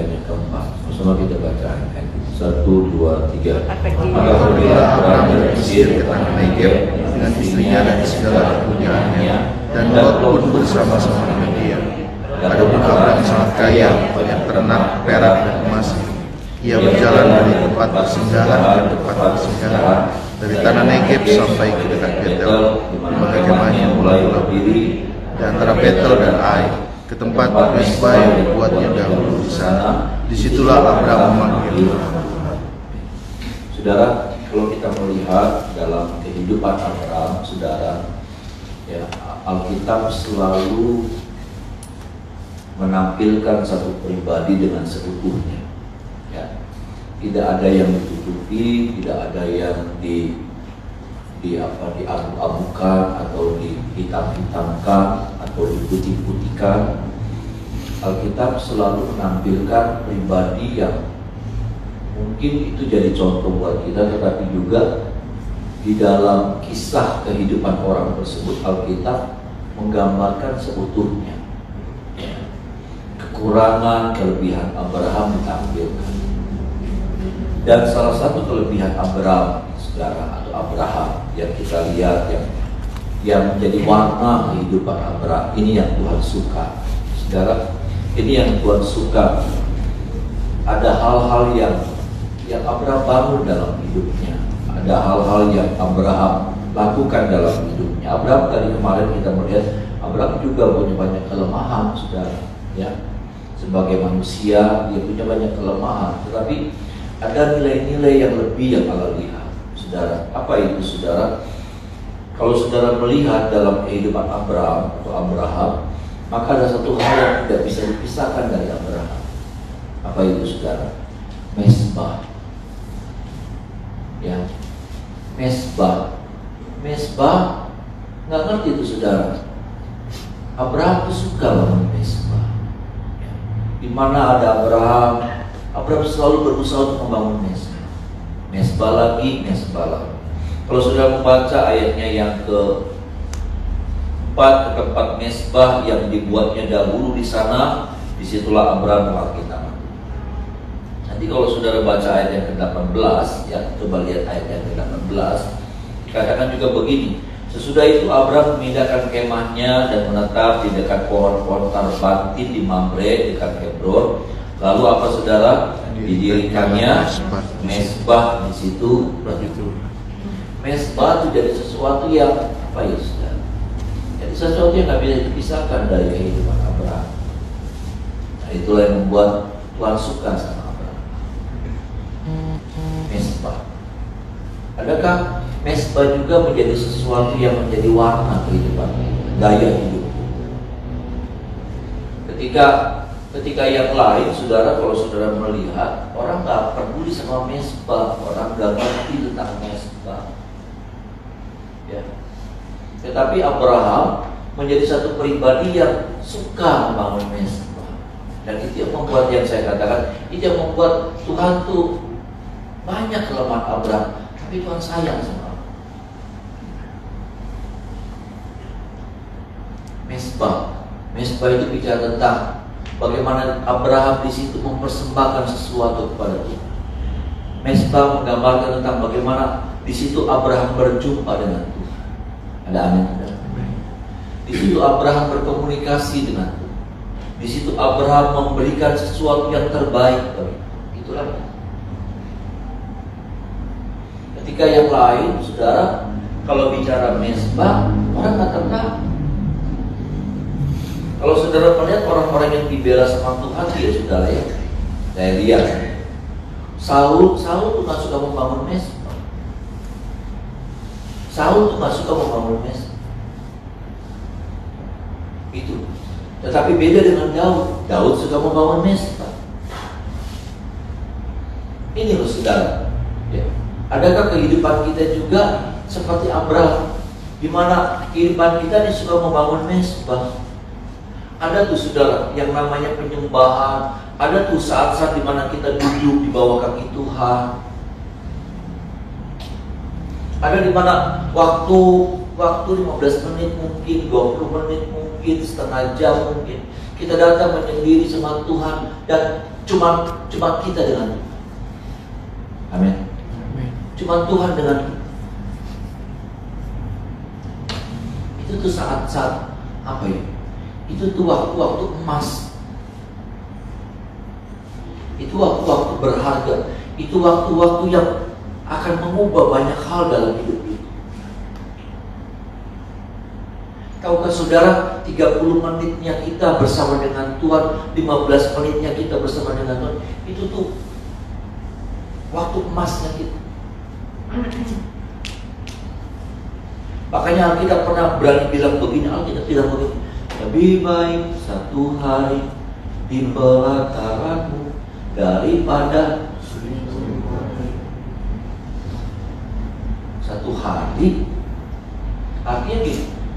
ayat yang keempat. Sama kita baca ayat 1, 2, 3. Apabila Abraham berpikir ke tanah Negeb dengan istrinya dan segala kepunyaannya, dan Lot pun bersama-sama dengan dia. Adapun Abraham sangat kaya, banyak ternak, perak dan emas. Ia berjalan dari tempat persinggahan ke tempat persinggahan, dari tanah Negeb sampai ke dekat Betel, di mana kemahnya mulai berdiri di antara Betel dan Ai, ke tempat Mesbah yang dibuatnya dahulu di sana. Disitulah Abraham memanggil Tuhan. Saudara, kalau kita melihat dalam kehidupan Abraham, saudara, ya, Alkitab selalu menampilkan satu pribadi dengan seutuhnya. Ya. Tidak ada yang ditutupi, tidak ada yang diabu-abukan atau dihitam-hitamkan atau diputih-putihkan. Alkitab selalu menampilkan pribadi yang mungkin itu jadi contoh buat kita, tetapi juga di dalam kisah kehidupan orang tersebut Alkitab menggambarkan seutuhnya. Kekurangan, kelebihan Abraham ditampilkan. Dan salah satu kelebihan Abraham, saudara, atau Abraham yang kita lihat yang menjadi warna kehidupan Abraham, ini yang Tuhan suka, saudara. Ini yang Tuhan suka. Ada hal-hal yang Abraham bangun dalam hidupnya. Ada hal-hal yang Abraham lakukan dalam hidupnya. Abraham tadi kemarin kita melihat Abraham juga punya banyak kelemahan, saudara. Ya, sebagai manusia dia punya banyak kelemahan. Tetapi ada nilai-nilai yang lebih yang Allah lihat, saudara. Apa itu, saudara? Kalau saudara melihat dalam kehidupan Abraham atau Abraham, maka ada satu hal yang tidak bisa dipisahkan dari Abraham. Apa itu, saudara? Mesbah. Ya, mesbah. Mesbah, nggak ngerti itu, saudara. Abraham itu suka bangun mesbah. Ya. Di mana ada Abraham selalu berusaha untuk membangun mesbah. Mesbah lagi, mesbah lagi. Kalau saudara membaca ayatnya yang ke tempat mesbah yang dibuatnya dahulu di sana, disitulah Abraham memakai tangan. Nanti kalau saudara baca ayat yang ke-18, ya, coba lihat ayat yang ke-18, dikatakan juga begini. Sesudah itu Abraham memindahkan kemahnya dan menetap di dekat pohon-pohon tarbantin di Mamre dekat Hebron. Lalu apa, saudara? Didirikannya mesbah di situ. Mesbah itu jadi sesuatu yang apa ya, saudara? Jadi sesuatu yang tidak bisa dipisahkan dari kehidupan Abraham. Nah, itulah yang membuat Tuhan suka sama Abraham. Mesbah. Adakah mesbah juga menjadi sesuatu yang menjadi warna kehidupan, gaya hidup? Ketika yang lain, saudara, kalau saudara melihat orang nggak peduli sama mesbah, orang nggak ngerti tentang mesbah. Ya. Tetapi Abraham menjadi satu pribadi yang suka membangun mesbah. Dan itu yang membuat, yang saya katakan, itu yang membuat Tuhan tuh banyak kelemahan Abraham, tapi Tuhan sayang sama Abraham. Mesbah itu bicara tentang bagaimana Abraham di situ mempersembahkan sesuatu kepada Tuhan. Mesbah menggambarkan tentang bagaimana di situ Abraham berjumpa dengan Tuhan. Ada amin? Di situ Abraham berkomunikasi dengan Tuhan. Di situ Abraham memberikan sesuatu yang terbaik bagi Tuhan. Itulah. Ketika yang lain, saudara, kalau bicara mesbah, orang nggak kenal. Kalau saudara melihat orang-orang yang dibela sama Tuhan, dia, saudara, ya, saya lihat Saul tuh nggak suka membangun mesbah. Saul tuh nggak suka membangun mesbah. Itu. Tetapi beda dengan Daud. Daud suka membangun mesbah. Ini loh, saudara. Ya. Adakah kehidupan kita juga seperti Abraham, di mana kehidupan kita ini suka membangun mesbah? Ada tuh, saudara, yang namanya penyembahan. Ada tuh saat-saat di mana kita duduk di bawah kaki Tuhan. Ada di mana waktu 15 menit mungkin, 20 menit mungkin, setengah jam mungkin, kita datang menyendiri sama Tuhan dan Cuma kita dengan Tuhan. Amin. Cuma Tuhan dengan kita. Itu tuh saat-saat apa ya? Itu tuh waktu-waktu emas. Itu waktu-waktu berharga. Itu waktu-waktu yang akan mengubah banyak hal dalam hidup kita. Tahukah saudara, 30 menitnya kita bersama dengan Tuhan, 15 menitnya kita bersama dengan Tuhan, itu tuh waktu emasnya kita. Makanya kita pernah berani bilang begini, Alkitab bilang begini, lebih baik satu hari di pelataranmu daripada satu hari. Artinya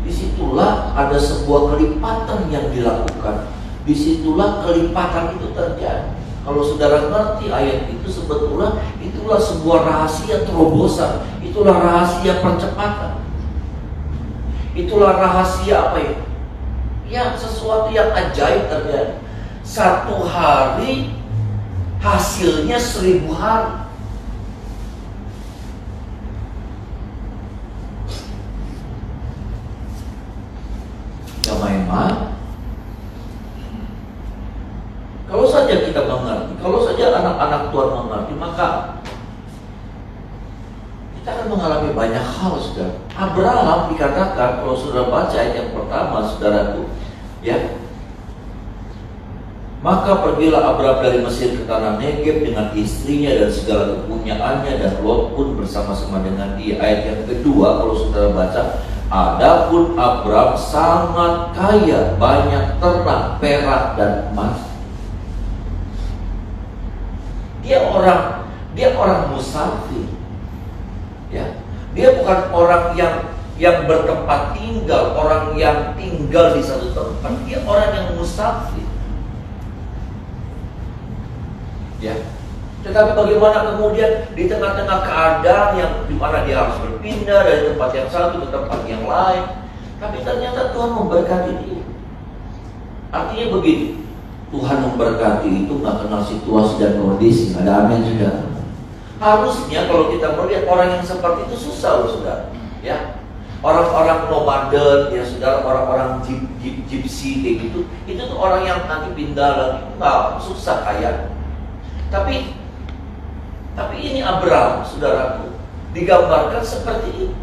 disitulah ada sebuah kelipatan yang dilakukan. Disitulah kelipatan itu terjadi. Kalau saudara ngerti ayat itu, sebetulnya itulah sebuah rahasia terobosan. Itulah rahasia percepatan. Itulah rahasia apa ya? Ya, sesuatu yang ajaib terjadi. Satu hari hasilnya 1000 hari. Gak main-main. Kalau saja kita mengerti, kalau saja anak-anak Tuhan mengerti, maka kita akan mengalami banyak hal, saudara. Abraham dikatakan, kalau saudara baca ayat yang pertama, saudaraku, ya, maka pergilah Abraham dari Mesir ke tanah Negeb dengan istrinya dan segala kepunyaannya, dan Lot pun bersama-sama dengan dia. Ayat yang kedua, kalau saudara baca, adapun Abraham sangat kaya, banyak ternak, perak dan emas. Dia orang musafir, ya. Dia bukan orang yang bertempat tinggal, orang yang tinggal di satu tempat. Dia orang yang musafir, ya. Tetapi bagaimana kemudian di tengah-tengah keadaan yang dimana dia harus berpindah dari tempat yang satu ke tempat yang lain, tapi ternyata Tuhan memberkati dia. Artinya begini, Tuhan memberkati itu nggak kenal situasi dan kondisi. Ada amin, saudara? Harusnya kalau kita melihat orang yang seperti itu susah, loh, saudara. Ya, orang-orang nomaden, ya saudara, orang-orang gypsy kayak gitu, itu tuh orang yang nanti pindah lagi, nggak susah kaya. Tapi ini Abraham, saudaraku, digambarkan seperti ini.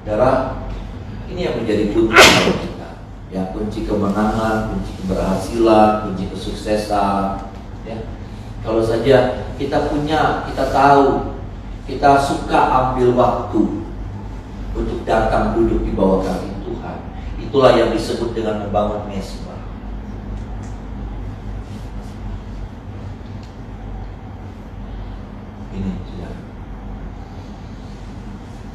Saudara, ini yang menjadi kunci kita, ya, kunci kemenangan, kunci keberhasilan, kunci kesuksesan. Ya, kalau saja kita tahu, kita suka ambil waktu untuk datang duduk di bawah kaki Tuhan, itulah yang disebut dengan membangun mesbah. Ini, saudara,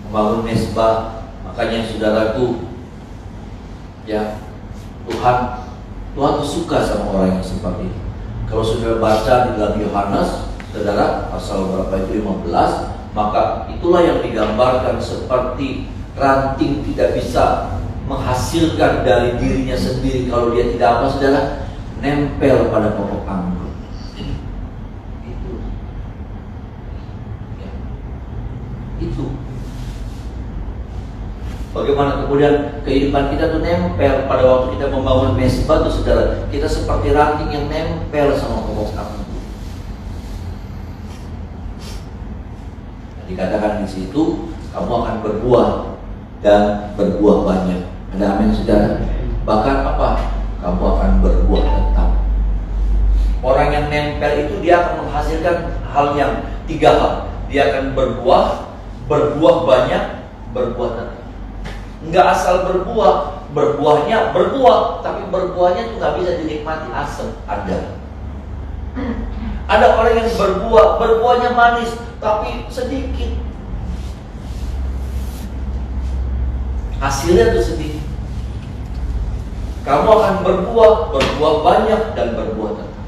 membangun mesbah. Makanya saudaraku, ya, Tuhan tuh suka sama orang yang seperti itu. Kalau saudara baca di dalam Yohanes, saudara, pasal berapa itu, 15, maka itulah yang digambarkan seperti ranting tidak bisa menghasilkan dari dirinya sendiri kalau dia tidak apa, saudara, nempel pada pokok anggur. Itu, ya, itu. Bagaimana kemudian kehidupan kita tuh nempel pada waktu kita membangun mesbah tuh, saudara. Kita seperti ranting yang nempel sama pokok anggur. Nah, dikatakan di situ, kamu akan berbuah dan berbuah banyak. Ada amin, saudara? Bahkan apa? Kamu akan berbuah tetap. Orang yang nempel itu dia akan menghasilkan hal yang 3 hal. Dia akan berbuah banyak, berbuah tetap. Enggak asal berbuah, berbuahnya berbuah, tapi berbuahnya tuh nggak bisa dinikmati asam. Ada orang yang berbuahnya manis, tapi sedikit. Hasilnya tuh sedikit. Kamu akan berbuah banyak dan berbuah tetap.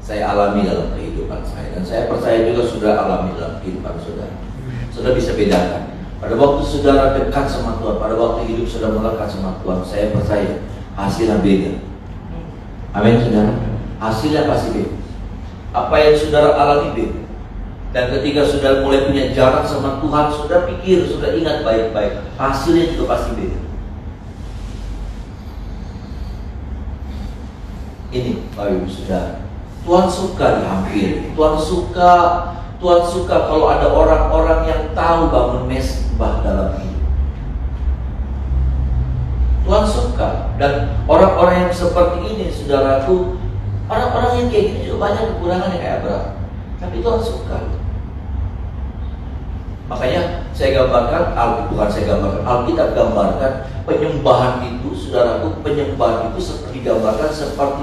Saya alami dalam kehidupan saya, dan saya percaya juga sudah alami dalam kehidupan saudara. Saudara bisa bedakan Pada waktu saudara dekat sama Tuhan, pada waktu hidup saudara melekat sama Tuhan, saya percaya hasilnya beda. Amin saudara. Hasilnya pasti beda. Apa yang saudara alami beda. Dan ketika saudara mulai punya jarak sama Tuhan, saudara pikir, saudara ingat baik-baik, hasilnya juga pasti beda. Ini Bapak Ibu Saudara, Tuhan suka dihampiri. Tuhan suka kalau ada orang-orang yang tahu bangun mesbah dalam hidup. Tuhan suka. Dan orang-orang yang seperti ini, saudaraku, orang-orang yang kayak gini juga banyak kekurangan yang kayak Abraham. Tapi Tuhan suka. Makanya Alkitab gambarkan penyembahan itu, saudaraku, penyembahan itu digambarkan seperti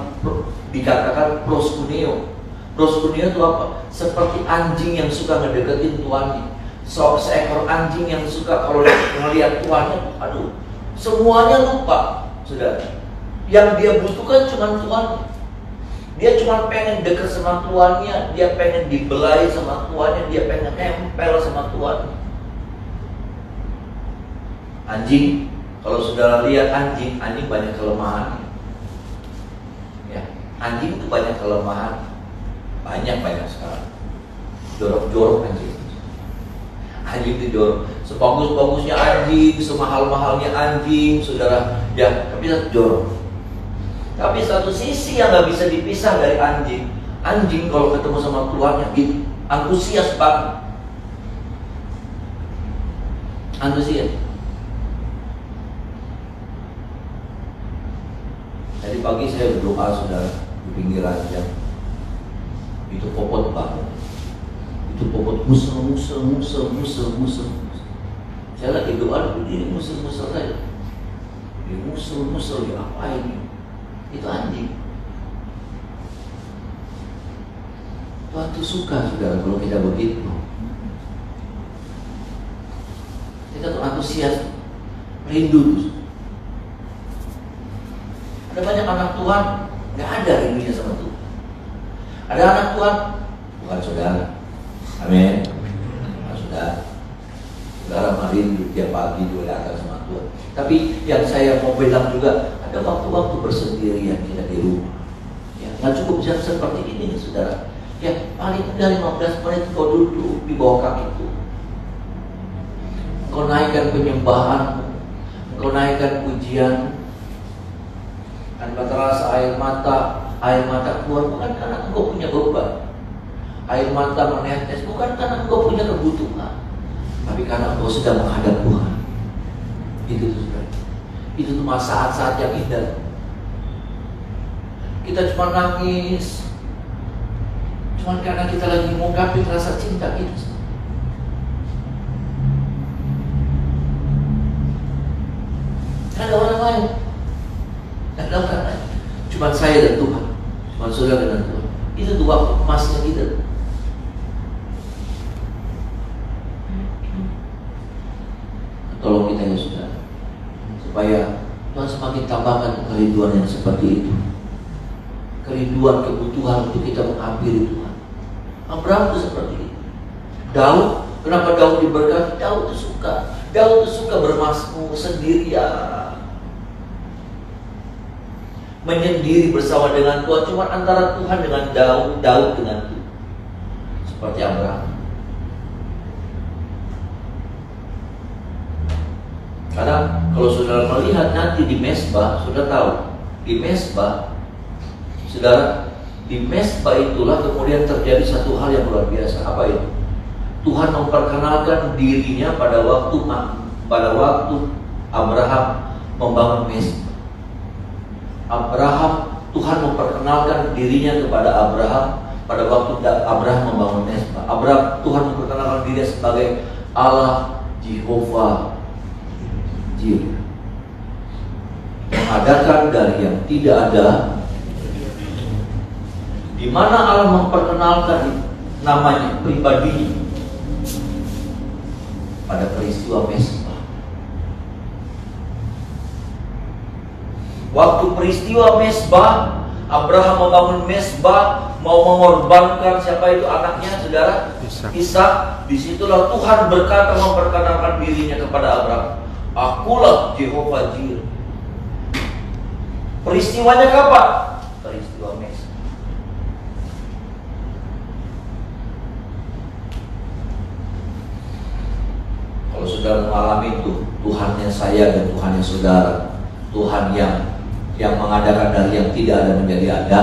dikatakan proskuneo. Proskuneo itu apa? Seperti anjing yang suka ngedeketin tuannya. Seekor anjing yang suka kalau melihat tuannya, aduh, semuanya lupa, saudara. Yang dia butuhkan cuma tuannya. Dia cuma pengen dekat sama tuannya, dia pengen dibelai sama tuannya, dia pengen nempel sama tuannya. Anjing, kalau saudara lihat anjing banyak kelemahan. Ya, anjing itu banyak kelemahan, banyak sekali. Jorok anjing. Anjing itu jorok. Sebagus-bagusnya anjing, semahal-mahalnya anjing, saudara, ya, tapi satu jorok. Tapi satu sisi yang nggak bisa dipisah dari anjing. Anjing kalau ketemu sama tuannya gitu, antusias banget. Antusias. Tadi pagi saya berdoa, saudara, di pinggir ranjang. Itu popot banget. Itu popot musel. Saya lagi doa, ini musel saja. Ini musel, ya apa ini? Itu anjing. Tuhan tuh suka, saudara, kalau kita begitu. Kita tuh antusias, rindu. Ada banyak anak Tuhan nggak ada rindunya sama Tuhan. Ada anak Tuhan bukan saudara. Amin. Saudara rindu tiap pagi juga datang sama Tuhan. Tapi yang saya mau bilang juga, ada waktu-waktu bersendirian kita di rumah. Ya, nggak cukup jam seperti ini, saudara. Ya, paling tidak 15 menit kau duduk di bawah kaki Tuhan. Kau naikkan penyembahan, kau naikkan pujian, dan terasa air mata keluar bukan karena engkau punya beban. Air mata menetes bukan karena engkau punya kebutuhan, tapi karena engkau sedang menghadap Tuhan. Itu tuh, saudara. Itu tuh saat-saat yang indah. Kita cuma nangis, cuma karena kita lagi mengungkapkan rasa cinta kita. Ada orang lain, ada orang lain. Cuma saya dan Tuhan, cuma saudara dan Tuhan. Itu tuh waktu emasnya kita. Tolong kita ya saudara, supaya Tuhan semakin tambahkan kerinduan yang seperti itu. Kerinduan, kebutuhan untuk kita menghampiri Tuhan. Abraham itu seperti itu. Daud, kenapa Daud diberkati? Daud itu suka bermazmur sendirian, menyendiri bersama dengan Tuhan. Cuma antara Tuhan dengan Daud dengan Tuhan. Seperti Abraham. Karena kalau saudara melihat nanti di Mesbah, saudara tahu, di Mesbah, saudara, di Mesbah itulah kemudian terjadi satu hal yang luar biasa. Apa itu? Tuhan memperkenalkan dirinya pada waktu Abraham membangun Mesbah. Tuhan memperkenalkan dirinya kepada Abraham pada waktu Abraham membangun Mesbah. Tuhan memperkenalkan dirinya sebagai Allah Jehovah Jireh, mengadakan dari yang tidak ada, di mana Allah memperkenalkan namanya pribadi pada peristiwa Mesbah. Waktu peristiwa Mesbah, Abraham membangun mesbah, mau mengorbankan siapa itu anaknya, saudara? Ishak. Disitulah Tuhan berkata, memperkenalkan dirinya kepada Abraham. Akulah Jehovah Jireh. Peristiwanya kapan? Peristiwa mesbah. Kalau saudara mengalami itu, Tuhannya saya dan Tuhannya saudara, Tuhan yang mengadakan dari yang tidak ada menjadi ada,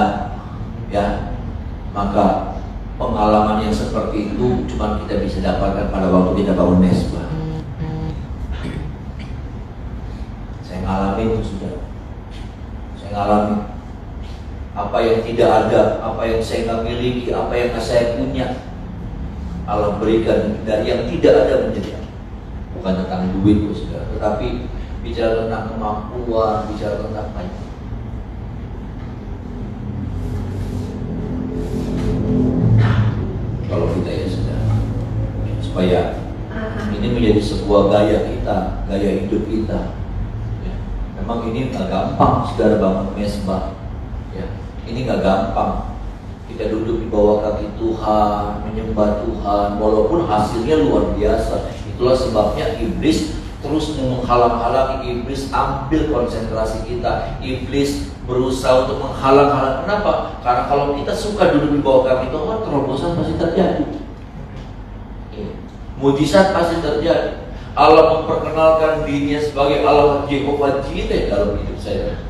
ya, maka pengalaman yang seperti itu cuma kita bisa dapatkan pada waktu kita bangun mesbah. Saya ngalami itu, saudara. Saya ngalami apa yang tidak ada, apa yang saya nggak miliki, apa yang saya punya, Allah berikan dari yang tidak ada menjadi ada. Bukan tentang duit, saudara, tetapi bicara tentang kemampuan, bicara tentang banyak. Kalau kita, ya saudara, supaya ini menjadi sebuah gaya kita, gaya hidup kita. Ya. Memang ini nggak gampang, saudara, bangun mesbah. Ya. Ini nggak gampang. Kita duduk di bawah kaki Tuhan, menyembah Tuhan, walaupun hasilnya luar biasa. Itulah sebabnya iblis terus menghalang-halangi, iblis ambil konsentrasi kita, iblis berusaha untuk menghalang-halangi. Kenapa? Karena kalau kita suka duduk di bawah kaki Tuhan, terobosan pasti terjadi, mujizat pasti terjadi. Allah memperkenalkan dirinya sebagai Allah Jehovah Jireh dalam hidup saya.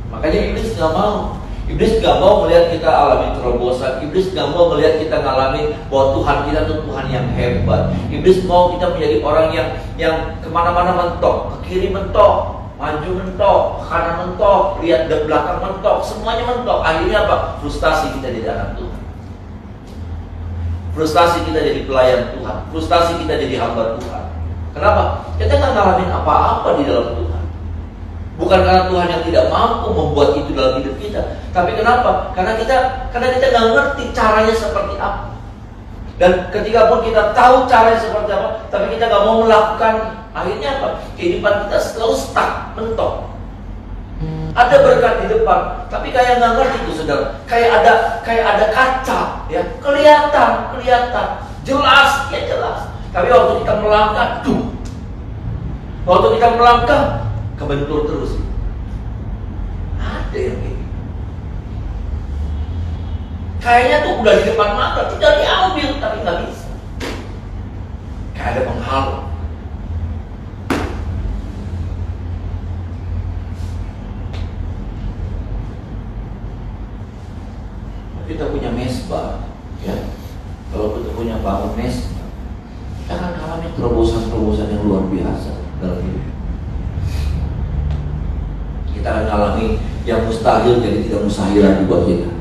Makanya iblis nggak mau. Iblis gak mau melihat kita alami terobosan. Iblis gak mau melihat kita ngalami bahwa Tuhan kita itu Tuhan yang hebat. Iblis mau kita menjadi orang yang kemana-mana mentok, ke kiri mentok, maju mentok, ke kanan mentok, lihat ke belakang mentok, semuanya mentok. Akhirnya apa? Frustasi kita jadi anak Tuhan, frustasi kita jadi pelayan Tuhan, frustasi kita jadi hamba Tuhan. Kenapa? Kita gak ngalamin apa-apa di dalam Tuhan. Bukan karena Tuhan yang tidak mampu membuat itu dalam hidup kita, tapi kenapa? Karena kita nggak ngerti caranya seperti apa. Dan ketika pun kita tahu caranya seperti apa, tapi kita nggak mau melakukan, akhirnya apa? Kehidupan kita selalu stuck, mentok. Ada berkat di depan, tapi kayak nggak ngerti itu, saudara. Kayak ada kaca, ya, kelihatan, jelas, ya jelas. Tapi waktu kita melangkah, waktu kita melangkah, kebentur terus. Ada yang kayak gitu. Kayaknya tuh udah di depan mata, tidak diambil, tapi nggak bisa. Kayak ada penghalang. Kita punya mesbah, ya. Kalau kita punya bangun mesbah, kita akan alami terobosan-terobosan yang luar biasa dalam hidup. Kita akan alami yang mustahil jadi tidak mustahilan buat kita.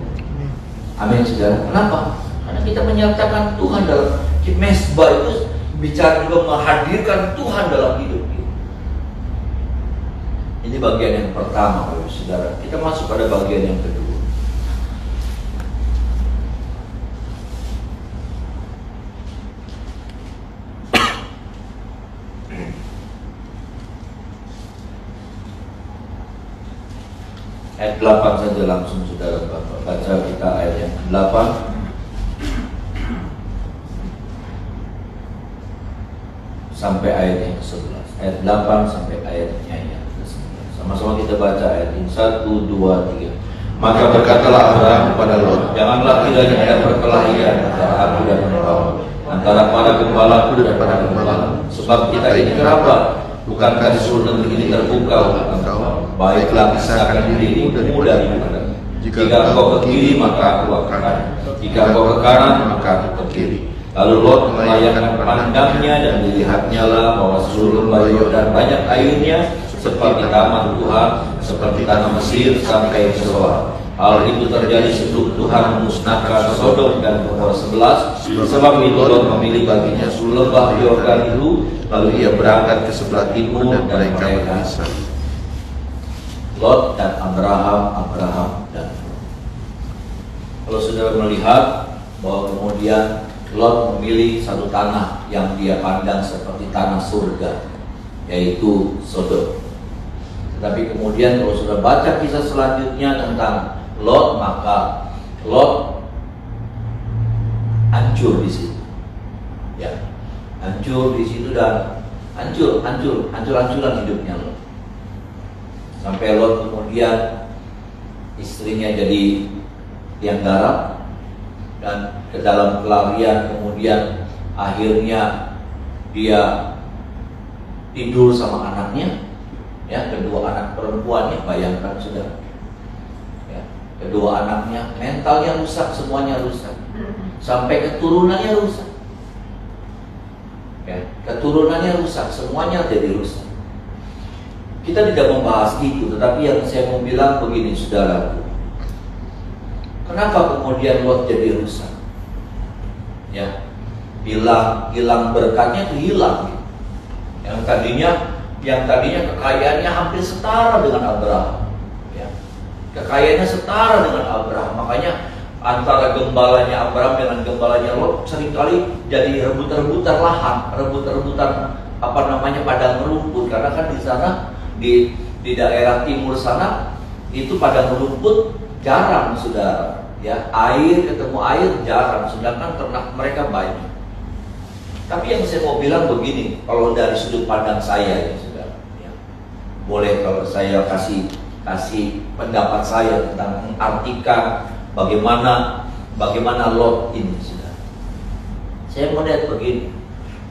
Amin, saudara. Kenapa? Karena kita menyertakan Tuhan dalam mesbah itu, bicara juga menghadirkan Tuhan dalam hidup kita. Ini bagian yang pertama, Bapak Saudara. Kita masuk pada bagian yang kedua. Ayat 8 saja langsung, saudara Bapak. Baca kita ayat yang 8 sampai ayat yang ke-11. Ayat 8 sampai ayatnya yang ke-11. Sama-sama kita baca ayat ini. 1, 2, 3. Maka berkatalah Abraham kepada Lot, janganlah kiranya ada perkelahian antara aku dan engkau, antara para gembalaku dan para gembalamu, sebab kita ini kerabat. Bukankah di seluruh negeri ini terbuka untuk engkau? Baiklah, pisahkan dirimu dari mereka. Jika engkau ke kiri, maka aku ke kanan. Jika engkau ke kanan, maka aku ke kiri. Lalu Lot melayangkan pandangnya dan dilihatnya lah bahwa seluruh lembah Yordan banyak airnya, seperti taman Tuhan, seperti tanah Mesir sampai ke Zoar. Hal itu terjadi sebelum Tuhan memusnahkan Sodom dan Gomora 11. Sebab itu Lot memilih baginya seluruh lembah Yordan itu, lalu ia berangkat ke sebelah timur dan mereka berpisah. Lot dan Abraham dan Lot. Kalau saudara melihat bahwa kemudian Lot memilih satu tanah yang dia pandang seperti tanah surga, yaitu Sodom. Tapi kemudian kalau sudah baca kisah selanjutnya tentang Lot, maka Lot hancur di situ. Ya, hancur di situ dan hancur-hancuran hidupnya Lot. Sampai Lot kemudian istrinya jadi tiang garap dan ke dalam pelarian, kemudian akhirnya dia tidur sama anaknya, ya, kedua anak perempuannya. Bayangkan sudah, ya, kedua anaknya mentalnya rusak, semuanya rusak, sampai keturunannya rusak, ya, keturunannya rusak, semuanya jadi rusak. Kita tidak membahas itu, tetapi yang saya mau bilang begini, saudaraku. Kenapa kemudian Lot jadi rusak? Ya, hilang berkatnya itu hilang. Yang tadinya kekayaannya hampir setara dengan Abraham. Ya, kekayaannya setara dengan Abraham. Makanya antara gembalanya Abraham dengan gembalanya Lot seringkali jadi rebut-rebutan lahan, rebut-rebutan padang rumput, karena kan di sana di daerah timur sana itu padang rumput jarang, saudara, ya, air ketemu air jarang, sedangkan ternak mereka banyak. Tapi yang saya mau bilang begini, kalau dari sudut pandang saya, ya, saudara, ya, boleh kalau saya kasih pendapat saya tentang mengartikan bagaimana Lot ini, saudara. Saya mau lihat begini,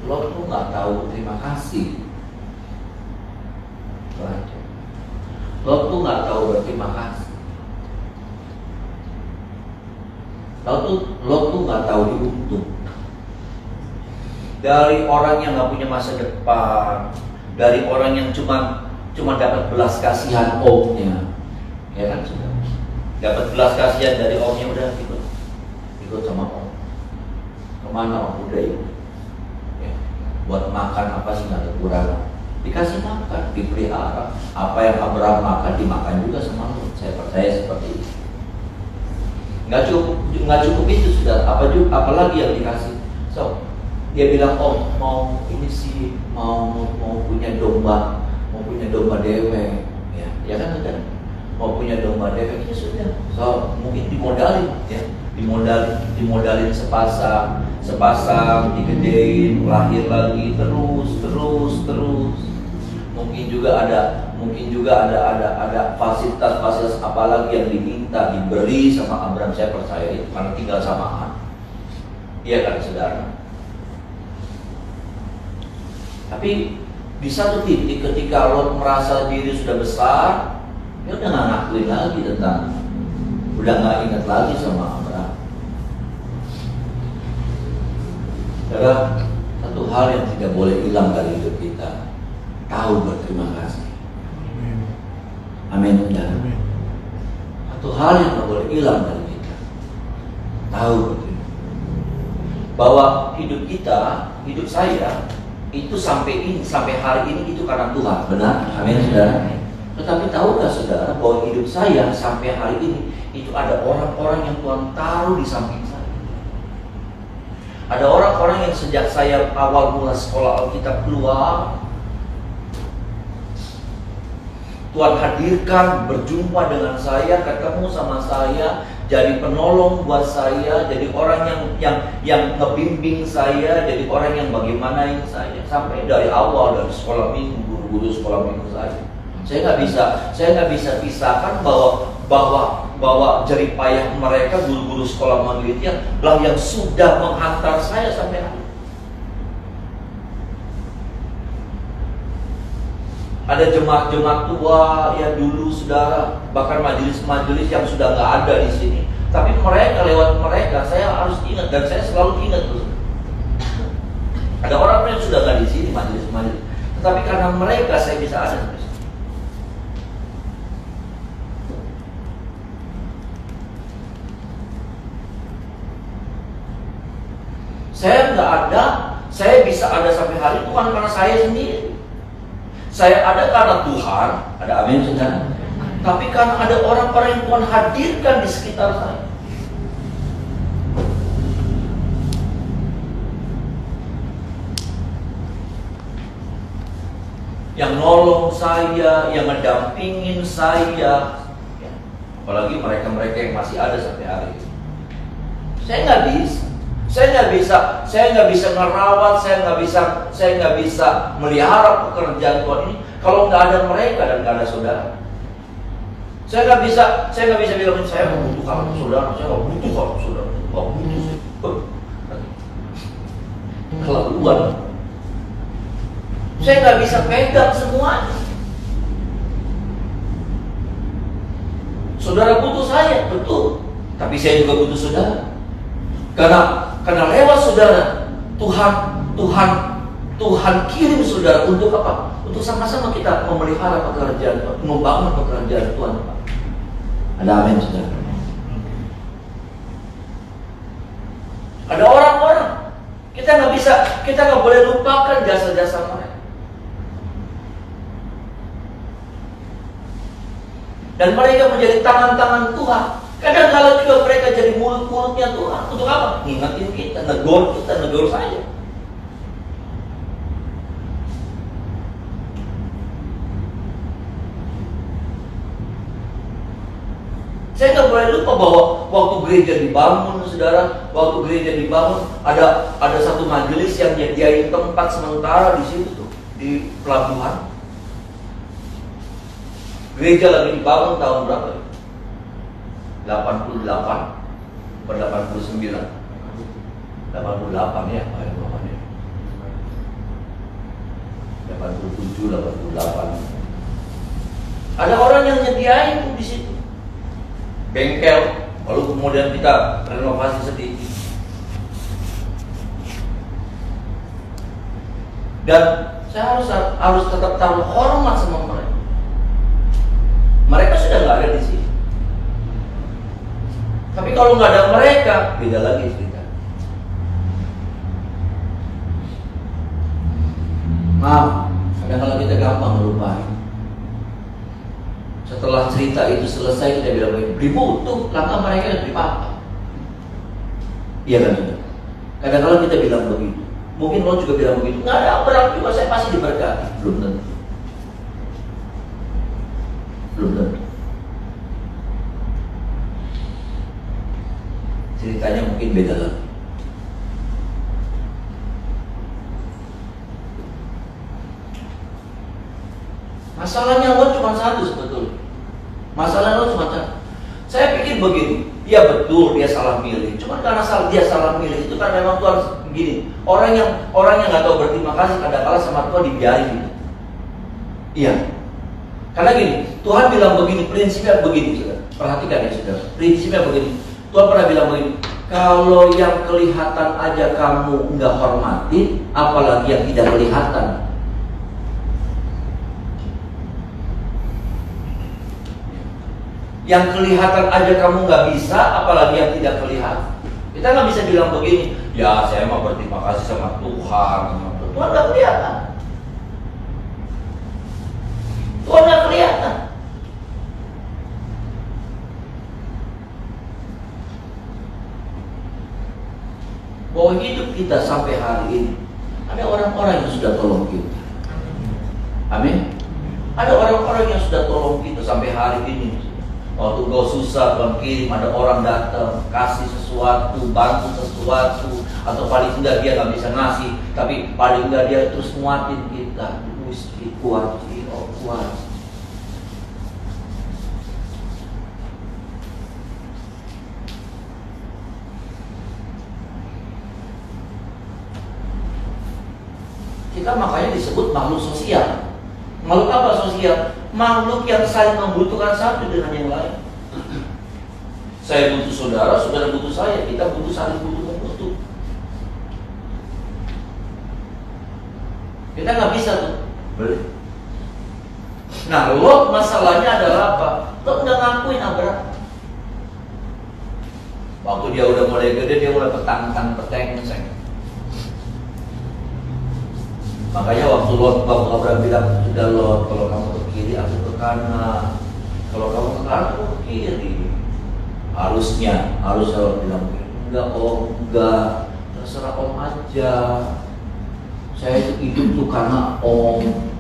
Lot tuh nggak tahu terima kasih. Lot tuh nggak tahu berterima kasih. Lot tuh nggak tahu diuntung. Dari orang yang nggak punya masa depan, dari orang yang cuma dapat belas kasihan omnya, ya kan, sudah dapat belas kasihan dari omnya, udah ikut sama om. Kemana om? Udah ikut. Ya. Buat makan apa sih nggak kekurangan? Dikasih makan, dipelihara. Apa yang Abraham makan dimakan juga sama Lot. Saya percaya seperti itu. Nggak cukup itu, sudah. Apalagi yang dikasih. So, dia bilang, oh mau ini sih, mau punya domba dewek, ya kan, sudah. Mau punya domba dewek, ya sudah. So, mungkin dimodalin, ya, dimodalin sepasang, digedein, lahir lagi, terus. Mungkin juga ada fasilitas apalagi yang diminta, diberi sama Abraham. Saya percaya itu karena tinggal sama anak. Iya kan, saudara? Tapi di satu titik ketika Lot merasa diri sudah besar, dia udah nggak ngakuin lagi udah nggak ingat lagi sama Abraham. Saudara, satu hal yang tidak boleh hilang dari hidup kita, tahu berterima kasih. Amin, saudara. Satu hal yang tidak boleh hilang dari kita, tahu berterima kasih. Bahwa hidup saya itu sampai hari ini itu karena Tuhan, benar? Amin, saudara. Tetapi tahukah saudara bahwa hidup saya sampai hari ini itu ada orang-orang yang Tuhan taruh di samping saya. Ada orang-orang yang sejak saya awal mula sekolah Alkitab keluar, Tuhan hadirkan, berjumpa dengan saya, ketemu sama saya, jadi penolong buat saya, jadi orang yang ngebimbing saya, jadi orang yang bagaimanain saya sampai dari awal, dari sekolah minggu, guru-guru sekolah minggu saya. Saya nggak bisa pisahkan bahwa jerih payah mereka, guru-guru sekolah minggu itu yang sudah menghantar saya sampai hari. Ada jemaat-jemaat tua ya dulu, saudara, bahkan majelis-majelis yang sudah nggak ada di sini. Tapi lewat mereka saya harus ingat, dan saya selalu ingat tuh. Ada orang yang sudah nggak di sini majelis-majelis, tetapi karena mereka saya bisa ada. Saya nggak ada, saya bisa ada sampai hari itu kan karena saya sendiri. Saya ada karena Tuhan, ada amin, saudara. Tapi karena ada orang-orang yang Tuhan hadirkan di sekitar saya. yang nolong saya, yang ngedampingin saya, ya. Apalagi mereka-mereka yang masih ada sampai hari ini. Saya nggak bisa ngerawat, saya nggak bisa melihara pekerjaan Tuhan ini kalau nggak ada mereka dan nggak ada saudara. Saya nggak bisa bilang saya membutuhkan saudara, saya nggak butuh kalau saudara, nggak butuh. Kelaluan. Saya nggak bisa pegang semuanya. Saudara butuh saya, betul. Tapi saya juga butuh saudara. Karena lewat saudara, Tuhan kirim saudara untuk apa? Untuk sama-sama kita memelihara pekerjaan Tuhan, membangun pekerjaan Tuhan. Ada amin, saudara. Ada orang-orang kita nggak boleh lupakan jasa-jasa mereka. Dan mereka menjadi tangan-tangan Tuhan. Kadang-kadang juga mereka jadi mulut-mulutnya Tuhan. Untuk apa? Ngingetin kita, negor saja. Saya nggak boleh lupa bahwa waktu gereja dibangun, saudara, ada satu majelis yang nyediain tempat sementara di situ tuh, di pelabuhan. Gereja lagi dibangun tahun berapa? 88 per 89. 88 ya, Pak ya. 87, 88. Ada orang yang nyediain tuh di situ. Bengkel, lalu kemudian kita renovasi sedikit. Dan saya harus tetap taruh hormat sama mereka. Mereka sudah nggak ada di sini. Tapi kalau nggak ada mereka, beda lagi cerita. Maaf, kadang-kadang kita gampang melupain. Setelah cerita itu selesai, kita bilang beli butuh, langkah mereka beli apa? Iya kan? Kadang-kadang kita bilang begitu. Mungkin lo juga bilang begitu. Nggak ada berarti juga saya pasti diberkati. Belum tentu. Ceritanya mungkin beda lagi. Masalahnya lo cuma satu sebetulnya. Masalahnya lo cuma satu. Saya pikir begini, ya betul dia salah milih. Cuma karena dia salah milih itu kan memang Tuhan begini. Orang yang nggak tahu berterima kasih kadang-kala sama Tuhan dibiarin. Iya. Karena gini, Tuhan bilang begini, prinsipnya begini, saudara. Perhatikan ya, saudara. Prinsipnya begini. Tuhan pernah bilang begini, kalau yang kelihatan aja kamu nggak hormati, apalagi yang tidak kelihatan. Yang kelihatan aja kamu nggak bisa, apalagi yang tidak kelihatan. Kita nggak bisa bilang begini, ya saya mau berterima kasih sama Tuhan. Tuhan nggak kelihatan. Tuhan nggak kelihatan. Bahwa hidup kita sampai hari ini, ada orang-orang yang sudah tolong kita. Amin. Ada orang-orang yang sudah tolong kita sampai hari ini. Waktu kau susah, Tuhan kirim ada orang datang, kasih sesuatu, bantu sesuatu, atau paling enggak dia nggak bisa ngasih, tapi paling enggak dia terus nguatin kita. Whisky kuat, kuat. Kita makanya disebut makhluk sosial. Makhluk apa sosial? Makhluk yang saling membutuhkan satu dengan yang lain. Saya butuh saudara, saudara butuh saya. Kita butuh saling butuh. Kita nggak bisa tuh beli. Nah, Lot masalahnya adalah apa? Lot nggak ngakuin Abraham. Waktu dia udah mulai gede, dia mulai petang-peteng. Makanya waktu Abraham bilang, sudah Lot, kalau kamu ke kiri, aku ke kanan. Kalau kamu ke kanan, aku ke kiri. Harusnya Lot bilang, enggak, terserah om aja. Saya itu hidup tuh karena om.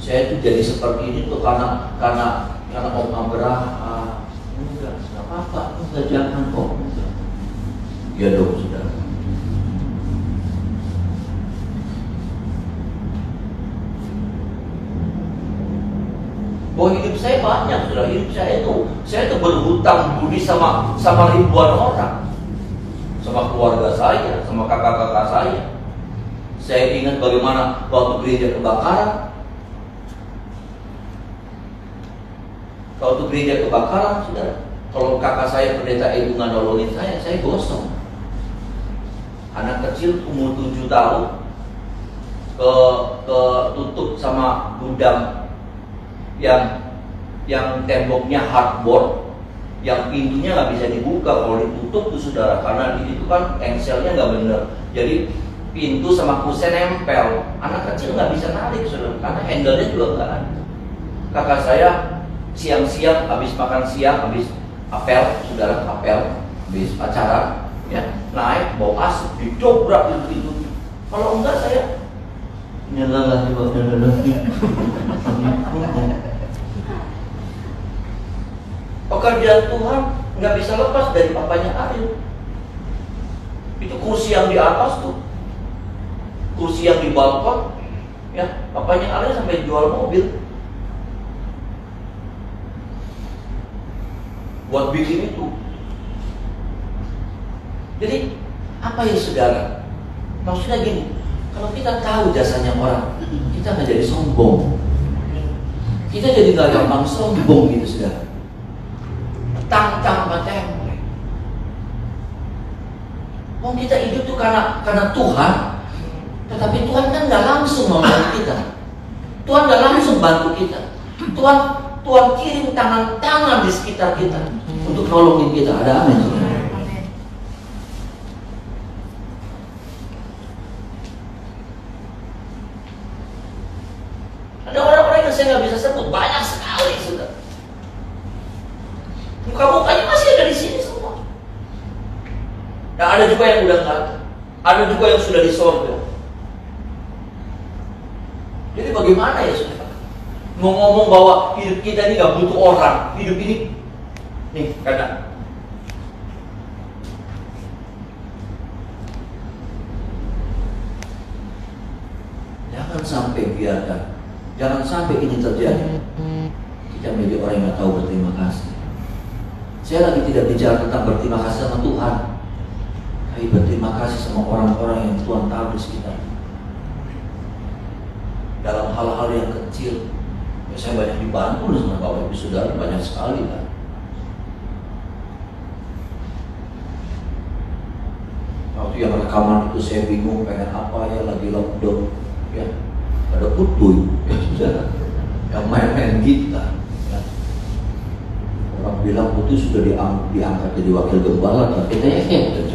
saya itu jadi seperti ini tuh karena Om Abraham. Enggak apa-apa, enggak, jangan kok. Ya dong, saudara. Oh, hidup saya banyak, sudah hidup saya itu berhutang budi sama ribuan orang, sama keluarga saya, sama kakak-kakak saya. Saya ingat bagaimana waktu gereja kebakaran. Waktu gereja kebakaran, saudara, kalau kakak saya pendeta itu nggak nolongin saya gosong. Anak kecil umur 7 tahun ke tutup sama gudang yang temboknya hardboard, yang pintunya nggak bisa dibuka kalau ditutup tuh, saudara, karena di situ kan engselnya nggak bener, jadi pintu sama kusen nempel. Anak kecil nggak bisa narik, saudara, karena handle-nya juga nggak ada. Kakak saya siang-siang habis makan siang, habis apel, saudara, habis pacaran, ya, naik bawa asap didobrak pintu. Kalau enggak saya nyala lagi. Pekerjaan Tuhan nggak bisa lepas dari papanya Ariel. Itu kursi yang di atas tuh, kursi yang di balkon, ya, papanya Ariel sampai jual mobil buat bikin itu. Jadi apa ya, saudara? Maksudnya gini, kalau kita tahu jasanya orang, kita nggak jadi sombong. Kita jadi nggak gampang sombong gitu, saudara. Tang-tang batang. Mau kita hidup tuh karena Tuhan, tetapi Tuhan kan nggak langsung nolong kita. Tuhan nggak langsung bantu kita. Tuhan kirim tangan-tangan di sekitar kita untuk nolongin kita. Ada amin, saudara? Ada orang-orang yang saya nggak bisa sebut, banyak sekali, saudara. Muka-mukanya masih ada di sini semua. Nah, ada juga yang udah nggak ada juga yang sudah di sorga. Jadi bagaimana ya, saudara? Mau ngomong bahwa hidup kita ini nggak butuh orang, hidup ini nih karena jangan sampai ini terjadi. Kita menjadi orang yang tahu berterima kasih. Saya lagi tidak bicara tentang berterima kasih sama Tuhan, tapi berterima kasih sama orang-orang yang Tuhan taruh di sekitar. Dalam hal-hal yang kecil, ya saya banyak dibantu sama Bapak Ibu Saudara, banyak sekali kan. Waktu yang rekaman itu saya bingung pengen apa ya, lagi lockdown, ya ada Utuy, ya saudara, yang main-main gitar. Orang bilang Utuy sudah diangkat jadi wakil gembala, tapi kita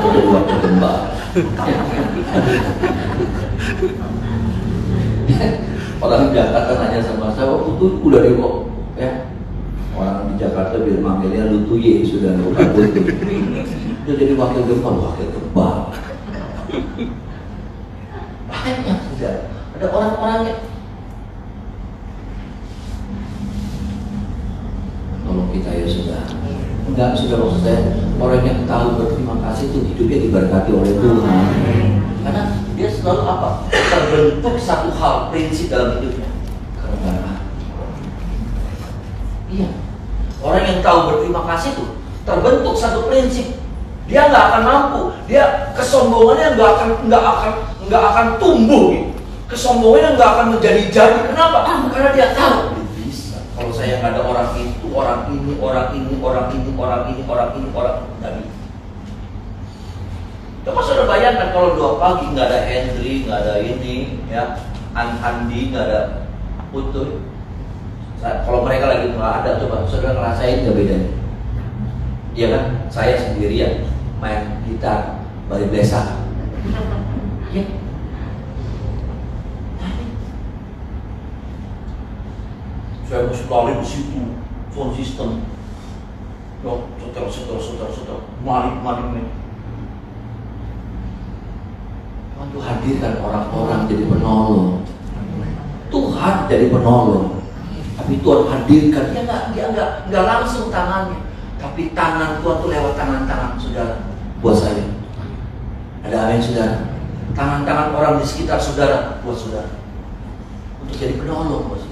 jadi wakil gembala. Orang di Jakarta nanya sama saya, Utuy udah di kok, ya. Orang di Jakarta bilang manggilnya Lutuye, sudah bukan Utuy. Dia jadi wakil gembala. Banyak sudah. Ada orang-orang yang tolong kita ya, sudah. Enggak, sudah, maksud saya orang yang tahu berterima kasih itu hidupnya diberkati oleh Tuhan. Karena dia selalu apa? Terbentuk satu hal, prinsip dalam hidupnya. Kerendahan. Iya. Orang yang tahu berterima kasih itu terbentuk satu prinsip. Dia nggak akan mampu. Dia kesombongannya nggak akan tumbuh gitu. Kesombongannya nggak akan menjadi-jadi. Kenapa? Karena dia tahu dia bisa. Kalau saya nggak ada orang itu, orang ini nggak bisa. Coba saudara bayangkan kalau 2 pagi nggak ada Henry, nggak ada ini, ya, Andi, nggak ada Utuy. Kalau mereka lagi nggak ada, coba saudara ngerasain nggak bedanya? Iya kan? Saya sendirian main gitar bari blesa. Ya. Saya mesti lari di situ, sound system. Yo, setel, mari nih. Tuhan tuh hadirkan orang-orang jadi penolong. Tuhan Tuhan jadi penolong. Tapi Tuhan hadirkan, dia nggak langsung tangannya, tapi tangan Tuhan tuh lewat tangan-tangan saudara buat saya. Ada amin saudara? Tangan-tangan orang di sekitar saudara buat saudara untuk jadi penolong buat saudara.